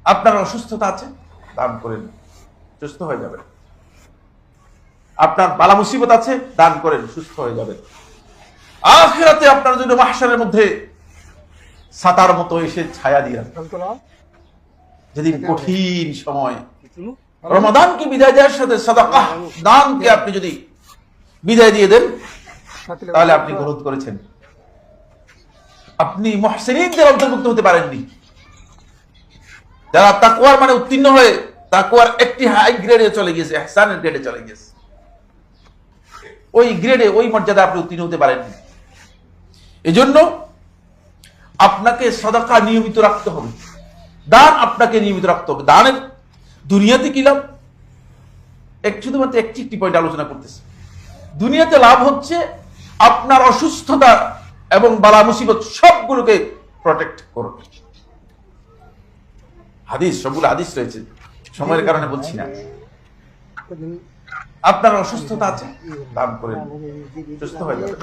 আপনার অসুস্থতা আছে, দান করেন, সুস্থ হয়ে যাবেন। আপনার বালা মুসিবত আছে, দান করেন, সুস্থ হয়ে যাবেন। আখিরাতে আপনার জন্য মাহশারের মধ্যে ছাতার মতো এসে ছায়া দিয়ে রাখবে। যেদিন কঠিন সময় রমাদানকে বিদায় দেওয়ার সাথে সাদাকাহ দানকে আপনি যদি বিদায় দিয়ে দেন, তাহলে আপনি গ্রহণ করেছেন, আপনি মুহসিনিনদের অন্তর্ভুক্ত হতে পারেননি। যারা তাকওয়ার মানে উত্তীর্ণ হয়ে তাকওয়ার একটি হাই গ্রেডে চলে গিয়েছে, ইহসানের গ্রেডে চলে গিয়েছে, ওই গ্রেডে ওই মর্যাদা আপনি উত্তীর্ণ হতে পারেননি। এজন্য আপনাকে সাদাকা নিয়মিত রাখতে হবে, দান আপনাকে নিয়মিত রাখতে হবে। দানের দুনিয়াতে কি লাভ? শুধুমাত্র একটি পয়েন্ট আলোচনা করতেছে। দুনিয়াতে লাভ হচ্ছে আপনার অসুস্থতা এবং বালা মুসিবত সবগুলোকে প্রটেক্ট করুন। হাদিস, সবগুলো হাদিস রয়েছে, সময়ের কারণে বলছি না। আপনার অসুস্থতা আছে, দান করেন, সুস্থ হয়ে যাবে।